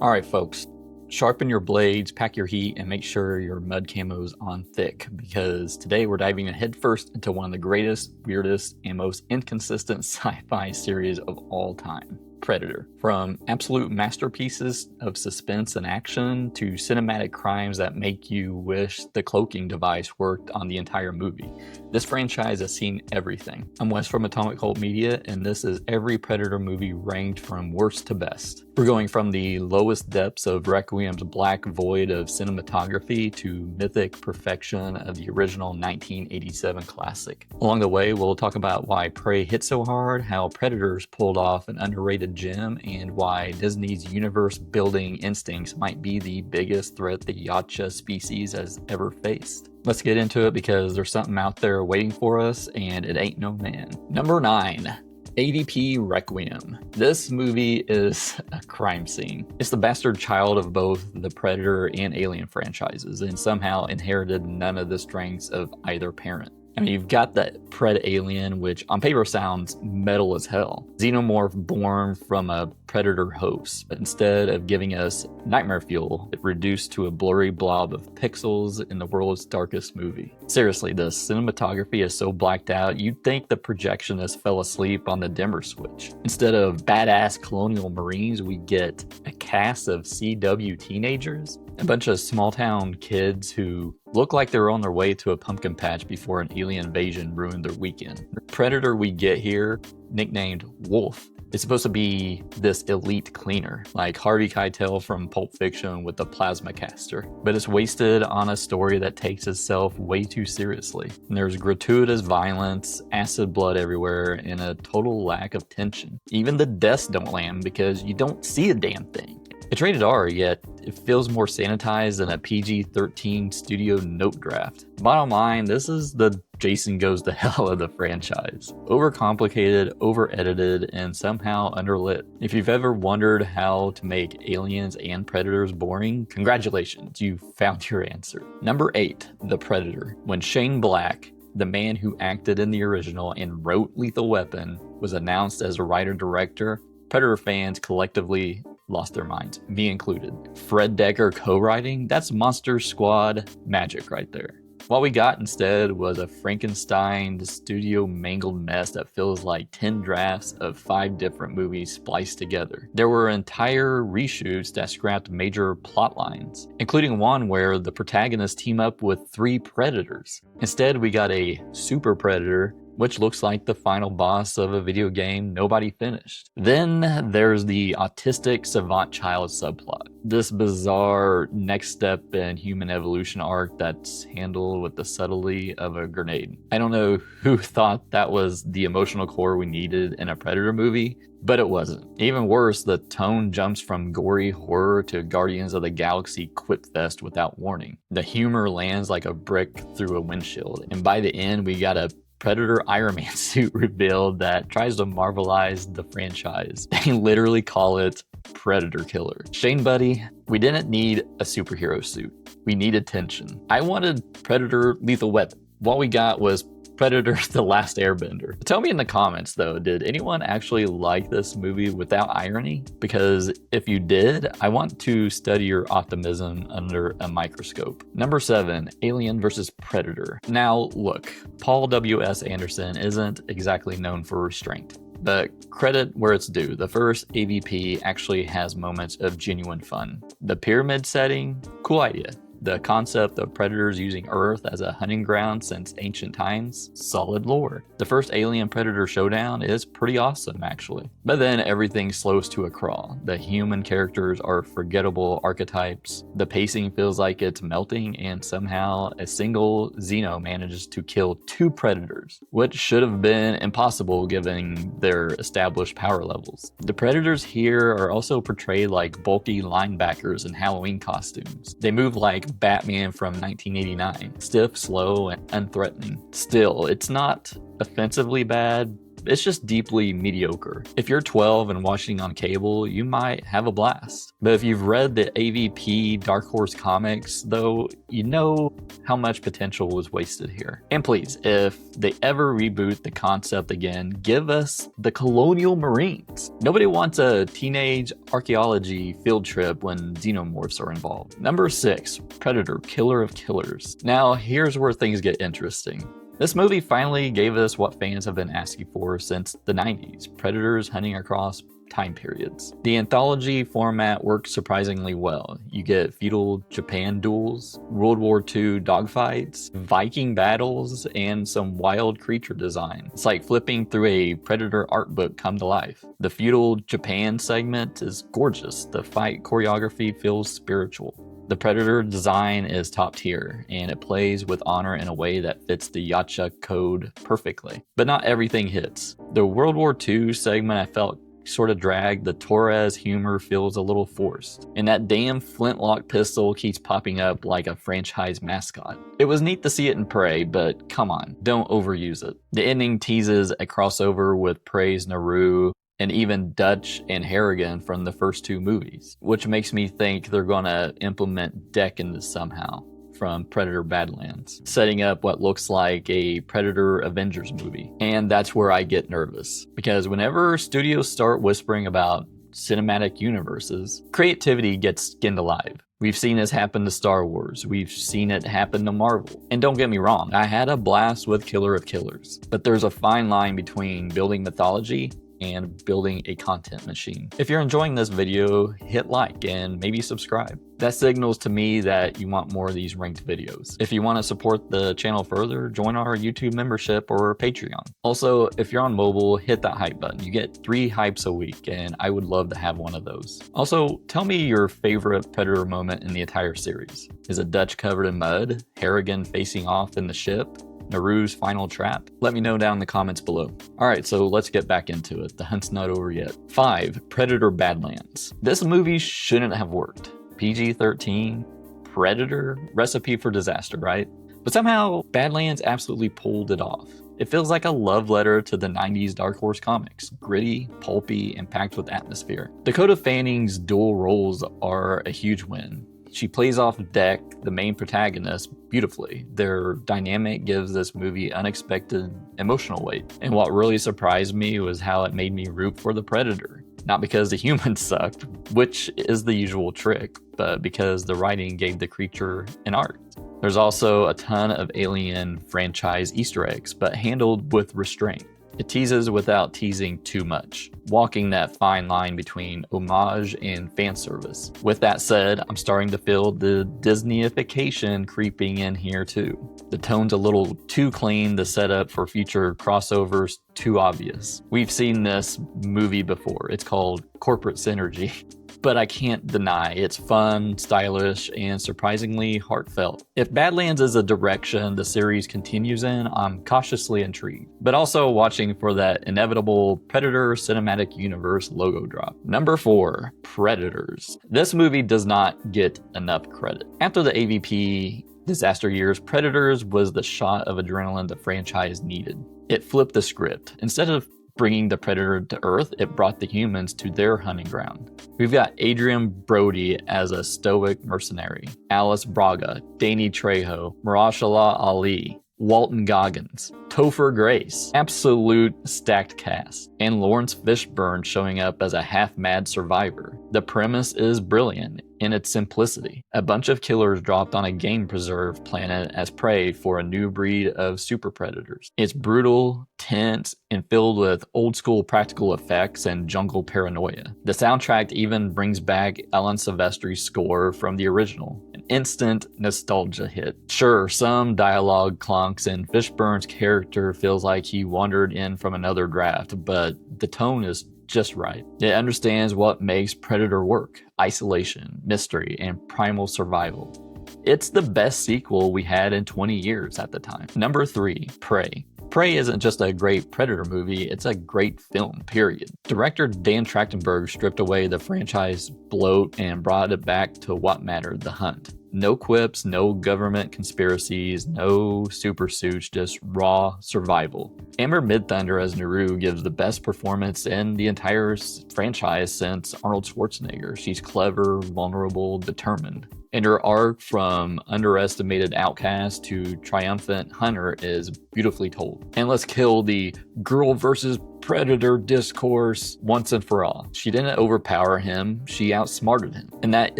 All right, folks, sharpen your blades, pack your heat, and make sure your mud camo's on thick, because today we're diving headfirst into one of the greatest, weirdest, and most inconsistent sci-fi series of all time. Predator. From absolute masterpieces of suspense and action to cinematic crimes that make you wish the cloaking device worked on the entire movie, this franchise has seen everything. I'm Wes from Atomic Cult Media, and this is every Predator movie ranked from worst to best. We're going from the lowest depths of Requiem's black void of cinematography to mythic perfection of the original 1987 classic. Along the way, we'll talk about why Prey hit so hard, how Predators pulled off an underrated gem, and why Disney's universe-building instincts might be the biggest threat the Yacha species has ever faced. Let's get into it because there's something out there waiting for us, and it ain't no man. Number 9. AVP Requiem. This movie is a crime scene. It's the bastard child of both the Predator and Alien franchises, and somehow inherited none of the strengths of either parent. I mean, you've got that Pred Alien, which on paper sounds metal as hell. Xenomorph born from a Predator host, but instead of giving us nightmare fuel, it reduced to a blurry blob of pixels in the world's darkest movie. Seriously, the cinematography is so blacked out, you'd think the projectionist fell asleep on the dimmer switch. Instead of badass colonial marines, we get a cast of CW teenagers, a bunch of small-town kids who look like they're on their way to a pumpkin patch before an alien invasion ruined their weekend. The Predator we get here, nicknamed Wolf, is supposed to be this elite cleaner, like Harvey Keitel from Pulp Fiction with the plasma caster. But it's wasted on a story that takes itself way too seriously. And there's gratuitous violence, acid blood everywhere, and a total lack of tension. Even the deaths don't land because you don't see a damn thing. It's rated R, yet it feels more sanitized than a PG-13 studio note draft. Bottom line, this is the Jason Goes to Hell of the franchise. Overcomplicated, over-edited, and somehow underlit. If you've ever wondered how to make Aliens and Predators boring, congratulations, you found your answer. Number 8, The Predator. When Shane Black, the man who acted in the original and wrote Lethal Weapon, was announced as a writer-director, Predator fans collectively lost their minds, me included. Fred Dekker co-writing? That's Monster Squad magic right there. What we got instead was a Frankenstein studio mangled mess that feels like 10 drafts of 5 different movies spliced together. There were entire reshoots that scrapped major plot lines, including one where the protagonists team up with 3 predators. Instead, we got a super predator, which looks like the final boss of a video game nobody finished. Then there's the autistic savant child subplot. This bizarre next step in human evolution arc that's handled with the subtlety of a grenade. I don't know who thought that was the emotional core we needed in a Predator movie, but it wasn't. Even worse, the tone jumps from gory horror to Guardians of the Galaxy quip fest without warning. The humor lands like a brick through a windshield, and by the end we got a Predator Iron Man suit revealed that tries to marvelize the franchise. They literally call it Predator Killer. Shane buddy, we didn't need a superhero suit. We needed tension. I wanted Predator Lethal Weapon. What we got was Predator The Last Airbender. Tell me in the comments though, did anyone actually like this movie without irony? Because if you did, I want to study your optimism under a microscope. Number 7, Alien vs. Predator. Now look, Paul W.S. Anderson isn't exactly known for restraint. But credit where it's due, the first AVP actually has moments of genuine fun. The pyramid setting, cool idea. The concept of predators using Earth as a hunting ground since ancient times, solid lore. The first Alien-Predator showdown is pretty awesome, actually. But then everything slows to a crawl. The human characters are forgettable archetypes. The pacing feels like it's melting, and somehow a single Xeno manages to kill 2 predators, which should have been impossible given their established power levels. The predators here are also portrayed like bulky linebackers in Halloween costumes. They move like Batman from 1989. Stiff, slow, and unthreatening. Still, it's not offensively bad, It's just deeply mediocre. If you're 12 and watching on cable, you might have a blast. But if you've read the AVP Dark Horse comics, though, you know how much potential was wasted here. And please, if they ever reboot the concept again, give us the Colonial Marines. Nobody wants a teenage archaeology field trip when xenomorphs are involved. Number 6, Predator, Killer of Killers. Now, here's where things get interesting. This movie finally gave us what fans have been asking for since the 90s, predators hunting across time periods. The anthology format works surprisingly well. You get feudal Japan duels, World War II dogfights, Viking battles, and some wild creature design. It's like flipping through a Predator art book come to life. The feudal Japan segment is gorgeous. The fight choreography feels spiritual. The Predator design is top tier, and it plays with honor in a way that fits the Yacha code perfectly. But not everything hits. The World War II segment I felt sort of dragged. The Torres humor feels a little forced, and that damn flintlock pistol keeps popping up like a franchise mascot. It was neat to see it in Prey, but come on, don't overuse it. The ending teases a crossover with Prey's Naru, and even Dutch and Harrigan from the first 2 movies, which makes me think they're gonna implement Deck in this somehow from Predator Badlands, setting up what looks like a Predator Avengers movie. And that's where I get nervous, because whenever studios start whispering about cinematic universes, creativity gets skinned alive. We've seen this happen to Star Wars. We've seen it happen to Marvel. And don't get me wrong, I had a blast with Killer of Killers, but there's a fine line between building mythology and building a content machine. If you're enjoying this video, hit like and maybe subscribe. That signals to me that you want more of these ranked videos. If you want to support the channel further, join our YouTube membership or Patreon. Also, if you're on mobile, hit that hype button. You get 3 hypes a week, and I would love to have one of those. Also, tell me your favorite Predator moment in the entire series. Is it Dutch covered in mud? Harrigan facing off in the ship? Naru's final trap? Let me know down in the comments below. Alright, so let's get back into it. The hunt's not over yet. 5. Predator Badlands. This movie shouldn't have worked. PG-13, Predator, recipe for disaster, right? But somehow, Badlands absolutely pulled it off. It feels like a love letter to the 90s Dark Horse comics. Gritty, pulpy, and packed with atmosphere. Dakota Fanning's dual roles are a huge win. She plays off Deck, the main protagonist, beautifully. Their dynamic gives this movie unexpected emotional weight. And what really surprised me was how it made me root for the Predator. Not because the humans sucked, which is the usual trick, but because the writing gave the creature an art. There's also a ton of Alien franchise Easter eggs, but handled with restraint. It teases without teasing too much, walking that fine line between homage and fan service. With that said, I'm starting to feel the Disneyification creeping in here too. The tone's a little too clean, the setup for future crossovers too obvious. We've seen this movie before. It's called Corporate Synergy. But I can't deny it's fun, stylish, and surprisingly heartfelt. If Badlands is a direction the series continues in, I'm cautiously intrigued, but also watching for that inevitable Predator Cinematic Universe logo drop. Number 4, Predators. This movie does not get enough credit. After the AVP disaster years, Predators was the shot of adrenaline the franchise needed. It flipped the script. Instead of bringing the Predator to Earth, it brought the humans to their hunting ground. We've got Adrian Brody as a stoic mercenary, Alice Braga, Danny Trejo, Mahershala Ali, Walton Goggins, Topher Grace, absolute stacked cast, and Lawrence Fishburne showing up as a half-mad survivor. The premise is brilliant in its simplicity. A bunch of killers dropped on a game preserve planet as prey for a new breed of super predators. It's brutal, tense, and filled with old-school practical effects and jungle paranoia. The soundtrack even brings back Alan Silvestri's score from the original. An instant nostalgia hit. Sure, some dialogue clunks and Fishburne's character feels like he wandered in from another draft, but the tone is just right. It understands what makes Predator work: isolation, mystery, and primal survival. It's the best sequel we had in 20 years at the time. Number 3, Prey. Prey isn't just a great Predator movie, it's a great film, period. Director Dan Trachtenberg stripped away the franchise bloat and brought it back to what mattered: the hunt. No quips, no government conspiracies, no super suits, just raw survival. Amber Midthunder as Naru gives the best performance in the entire franchise since Arnold Schwarzenegger. She's clever, vulnerable, determined. And her arc from underestimated outcast to triumphant hunter is beautifully told. And let's kill the girl versus predator discourse once and for all. She didn't overpower him, she outsmarted him. And that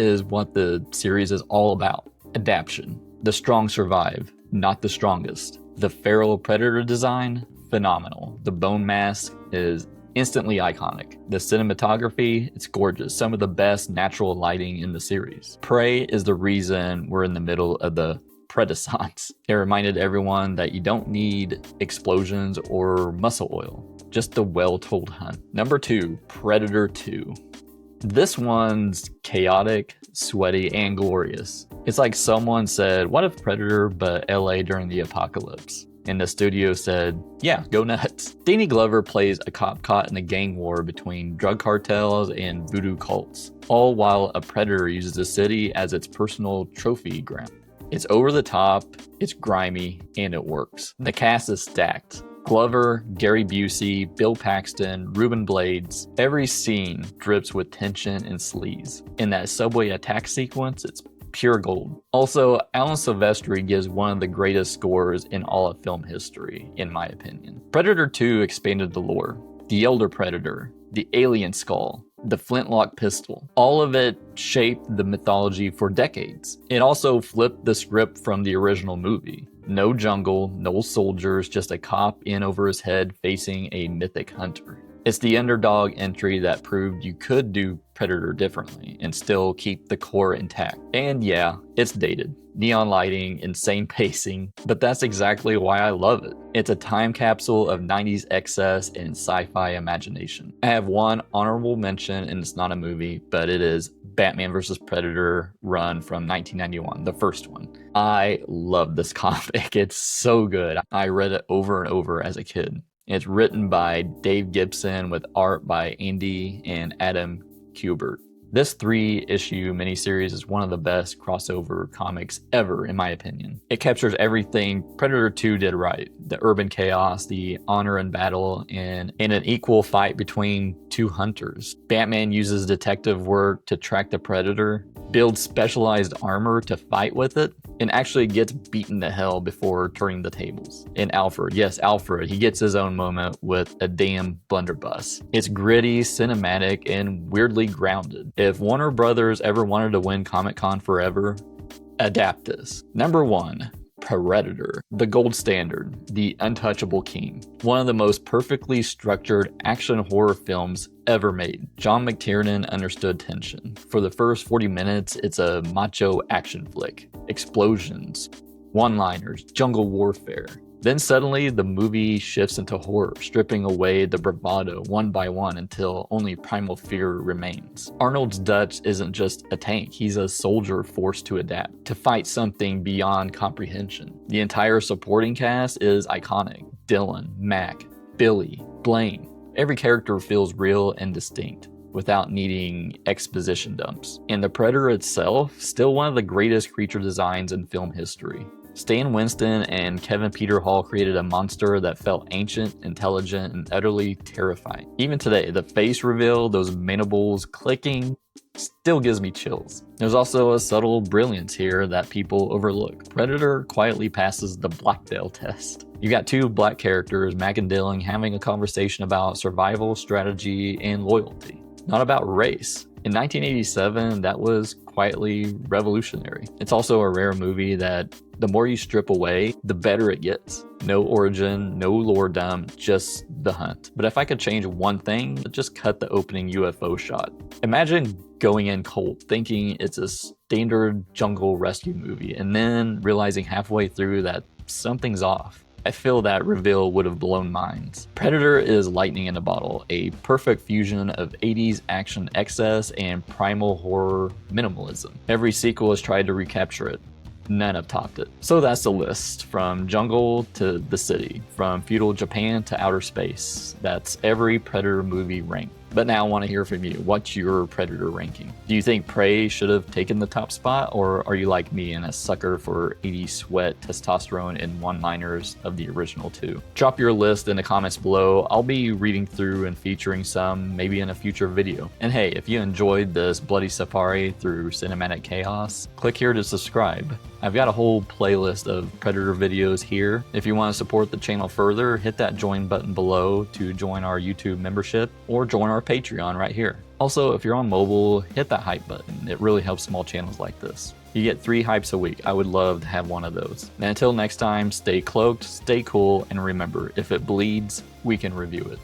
is what the series is all about. Adaption. The strong survive, not the strongest. The feral predator design, phenomenal. The bone mask is instantly iconic. The cinematography, it's gorgeous. Some of the best natural lighting in the series. Prey is the reason we're in the middle of the Predescance. It reminded everyone that you don't need explosions or muscle oil, just a well-told hunt. Number 2, Predator 2. This one's chaotic, sweaty, and glorious. It's like someone said, what if Predator but LA during the apocalypse? And the studio said, yeah, go nuts. Danny Glover plays a cop caught in a gang war between drug cartels and voodoo cults, all while a predator uses the city as its personal trophy ground. It's over the top, it's grimy, and it works. The cast is stacked. Glover, Gary Busey, Bill Paxton, Ruben Blades. Every scene drips with tension and sleaze. In that subway attack sequence, it's pure gold. Also, Alan Silvestri gives one of the greatest scores in all of film history, in my opinion. Predator 2 expanded the lore. The Elder Predator, the alien skull, the flintlock pistol. All of it shaped the mythology for decades. It also flipped the script from the original movie. No jungle, no soldiers, just a cop in over his head facing a mythic hunter. It's the underdog entry that proved you could do Predator differently and still keep the core intact. And yeah, it's dated. Neon lighting, insane pacing, but that's exactly why I love it. It's a time capsule of 90s excess and sci-fi imagination. I have one honorable mention, and it's not a movie, but it is Batman vs. Predator run from 1991, the first one. I love this comic. It's so good. I read it over and over as a kid. It's written by Dave Gibson with art by Andy and Adam Kubert. This 3-issue miniseries is one of the best crossover comics ever, in my opinion. It captures everything Predator 2 did right. The urban chaos, the honor in battle, and an equal fight between two hunters. Batman uses detective work to track the Predator, builds specialized armor to fight with it, and actually gets beaten to hell before turning the tables. And Alfred, yes, Alfred, he gets his own moment with a damn blunderbuss. It's gritty, cinematic, and weirdly grounded. If Warner Brothers ever wanted to win Comic-Con forever, adapt this. Number 1, Predator, the gold standard, the untouchable king. One of the most perfectly structured action horror films ever made. John McTiernan understood tension. For the first 40 minutes, it's a macho action flick. Explosions, one-liners, jungle warfare. Then suddenly the movie shifts into horror, stripping away the bravado one by one until only primal fear remains. Arnold's Dutch isn't just a tank, he's a soldier forced to adapt, to fight something beyond comprehension. The entire supporting cast is iconic. Dylan, Mac, Billy, Blaine. Every character feels real and distinct, without needing exposition dumps. And the Predator itself, still one of the greatest creature designs in film history. Stan Winston and Kevin Peter Hall created a monster that felt ancient, intelligent, and utterly terrifying. Even today, the face reveal, those mandibles clicking, still gives me chills. There's also a subtle brilliance here that people overlook. Predator quietly passes the Blacktail test. You got two black characters, Mac and Dylan, having a conversation about survival, strategy, and loyalty. Not about race. In 1987, that was quietly revolutionary. It's also a rare movie that the more you strip away, the better it gets. No origin, no lore dump, just the hunt. But if I could change one thing, just cut the opening UFO shot. Imagine going in cold, thinking it's a standard jungle rescue movie, and then realizing halfway through that something's off. I feel that reveal would have blown minds. Predator is lightning in a bottle, a perfect fusion of 80s action excess and primal horror minimalism. Every sequel has tried to recapture it. None have topped it. So that's the list. From jungle to the city, from feudal Japan to outer space. That's every Predator movie ranked. But now I want to hear from you. What's your Predator ranking? Do you think Prey should have taken the top spot, or are you like me and a sucker for 80s sweat, testosterone, and one-liners of the original two? Drop your list in the comments below. I'll be reading through and featuring some, maybe in a future video. And hey, if you enjoyed this bloody safari through cinematic chaos, click here to subscribe. I've got a whole playlist of Predator videos here. If you want to support the channel further, hit that join button below to join our YouTube membership or join our Patreon right here. Also, if you're on mobile, hit that hype button. It really helps small channels like this. You get 3 hypes a week. I would love to have one of those. And until next time, stay cloaked, stay cool, and remember, if it bleeds, we can review it.